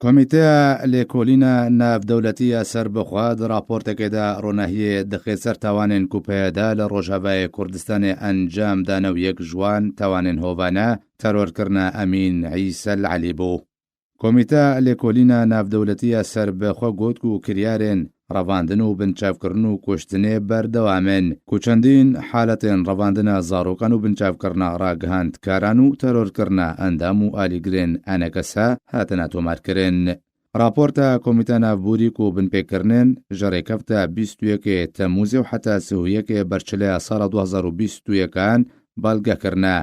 کۆمیتەیە لێکۆلینە ناودەوڵەتیە سەربەخوا راپۆرتەکەدا ڕۆناهیە دەخێسەر تاوانێن کوپەیەدا لە ڕۆژهەبای کوردستانی ئەنجام دانە و یەک جوان تاوانێن هۆڤانە تەرۆرکردنە ئەمین عیسە العەلی بوو. کۆمیتە لێکۆلینە ناودەوڵەتیە سەربەخوا گوت و کریارێن ڕەواندن و بنچاوکردن و کوشتنێ بەردەوامن و چەندین حالەتێن ڕەواندنە زاڕۆکان و بنچاوکردنە ڕاگەهاندکاران و تەرۆرکردنە ئەندام و ئالیگرێن ئەنەکەسە هاتنە تۆمارکردن. راپۆرتە کۆمیتە ناوبووریک و بنپێکردنێن ژەڕێکەفتە 21 تەمووزێ و حتا 31 بەرچلەیە ساڵە 2021 بەڵگەکردنە.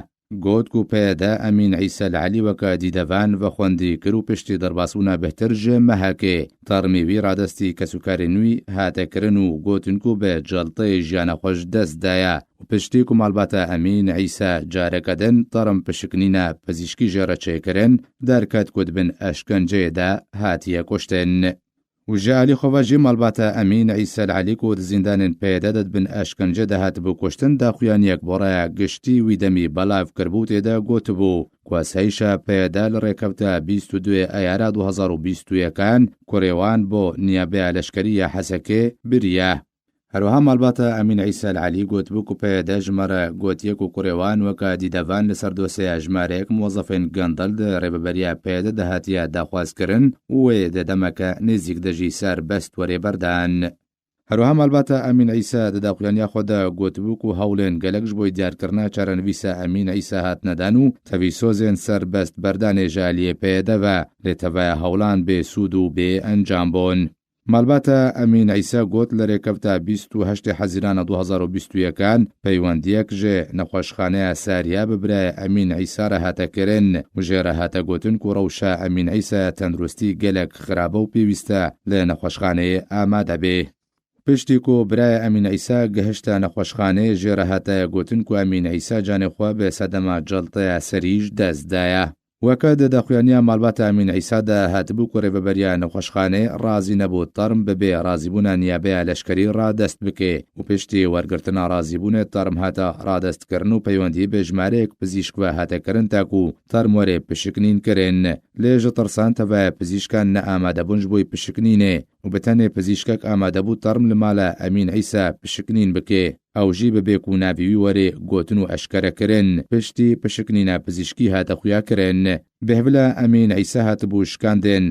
گوت و پێدا ئەمین عیسە العەلی وەکە دیدەڤان بە خوێندی کرد و پشتی دەرباسبوونە بەهتر ژێمە هەکێ تەڕمیوی ڕادەستی کەسوکاری نووی هاتەکردن و گوتنکو بە جەڵتەی ژیانە خۆش دەستدایە و پشتی و ماڵباتە ئەمین عیسە جارەکەدن تەڕم پشکنینە پزیشکی ژێرەچێکردن دەرکەت کوتبن ئەشکەنجەیەدا هاتیە کوشتن. وژالی خۆڤژی مەڵباتە ئەمین عیسە العەلی و زیندانên پێدەدەت بن ئەشکەنجە دەهات بۆ کوشتن داخویان یەک بۆڕایە گشتی وی دەمی بەڵاو کردبوو تێدا گوتبوو کواسەیشە پێدا لە ڕێکەوتە 22 ئەیارە 2021 کوڕێوان بۆ نیابەیە لەشکریە حەسەکێ بریە. هەروەها ماڵباتە ئەمین عیسە العەلی گوتبوو و پێدا ژمارە گوتیەک و کوڕێوان وەکە دیدەڤان لەسەر دۆسەیە ژمارەیەک مۆزەفێن گەندەل ڕێبەبەریە پێدە دەهاتیە داخوازکردن وێ دەدەمەکە نێزیک دەژی سەر بەست وەرێ بەردان. هەروەها ماڵباتە ئەمین عیسە دەداخوێنیا خۆدا گوتبوو و هەوڵێن گەلەکش بۆی دیارکردنا چارەنویسە ئەمین عیسە هاتنەدان و تەوی سۆزێن سەر بەست بەردانێژە لێ پێدەڤە لێتەڤایە هەوڵان بێ سوود و بێ ئەنجام بۆن. ماڵباتە ئەمین عیسە گوت لە ڕێکەوتە 28 حەزیرانە 2021 پەیوەندیەک ژێ نەخۆشخانەیە ساریە ببرایە ئەمین عیسە ڕەهاتەکردن و ژێرە هاتە گوتن و ڕەوشە ئەمین عیسە تەندروستی گەلێک خراپە و پێویستە لە نەخۆشخانەیە ئامادە بێ. پشتی و برایە ئەمین عیسە گەهشتە نەخۆشخانەیە ژێرە هاتایە گوتن و ئەمین عیسە جانێخوا بێ سەدەما جەڵتەیە سەریش دەستدایە. وەکە دەداخوێنیا ماڵباتە ئەمین عیسادا هاتبوو و ڕێبەبەریە نەخۆشخانەی ڕازی نەبوو تەرم ببێ ڕازیبوونە نیابەیە لەشکری ڕادەست بکێ و پشتی وەرگرتنە ڕازیبوونێت تەرم هاتە ڕادەستکردن و پەیوەندی بە ژمارەیەک پزیشکوە هاتەکردن تاکو و تەرمۆرێ پشکنین کرێن لێژە تەرسان تەڤایە پزیشکان نەئامادەبوونش بۆی پشکنینێ و بەتەنێ پزیشکەک ئامادەبوو تەرم لە مالە ئەمین عیسە پشکنین بکێ ئەوژی بەبێک و ناویوی وەرێ گوتن و ئەشکەرەکردن پشتی پشکنینە پزیشکی هاتەخویاکردن بێهبلە ئەمین عیسە هاتبوو شکاندێن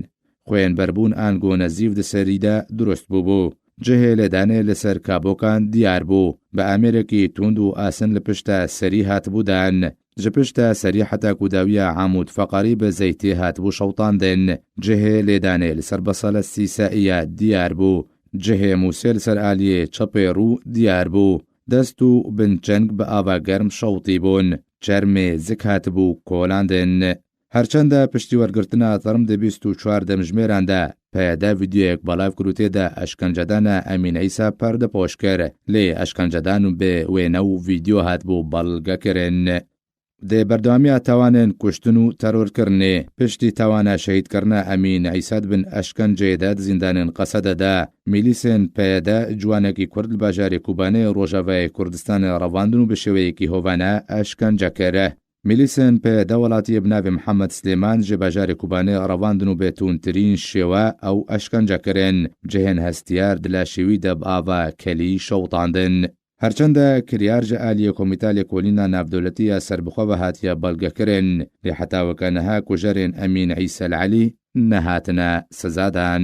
خوێن بەربوون ئانگۆ نەزیف دەسەریدا دروست بوو جهێ لێدانێ لەسەر کابۆکان دیار بوو بە ئامێرێکی توند و ئاسن لە پشتە سەری هاتبوودان ji pişta serî heta ku dawiya Amûd Feqarî bi zeytê hatibû şewtandin cihê lêdanê li ser besala sîsaiya diyar bû cihê Musê li ser aliyê çepê rû diyar bû dest û binçeng bi ava germ şewtî bûn çermê zik hatibû kolandin. Herçenda piştî wergirtina term di 24 demjimêran de peyda vîdyoyek belav kir û têde eşkencedana Emîn Îsa perdepêş kir lê eşkencedan bi wê new vîdyo hatibû belgekirin. Dê berdewamiya tawanên kuştin û terorkirinê piştî tawana şehîdkirina Emîn Îsa bin eşkenceyê de zindanên Qesedê de mîlîsên PYD ciwanekî Kurd li bajarê Kobanê Rojavayê Kurdistanê revandin û bi şêweyekî hovane eşkence kir. Mîlîsên PYD welatiyê bi navê Mihemed Slêman ji bajarê Kobanê revandin û bêtûntirîn şêwe ew eşkence kirin cihên hestiyar di laşîwî de bi ava kelî şewtandin. هەرچەندە کریار ji aliyê Komîta Lêkolîna Navdewletî ya serbixwe hatiye belgekirin lê hetaweke niha kujerên Emîn Îsel Elî nehatine sezadan.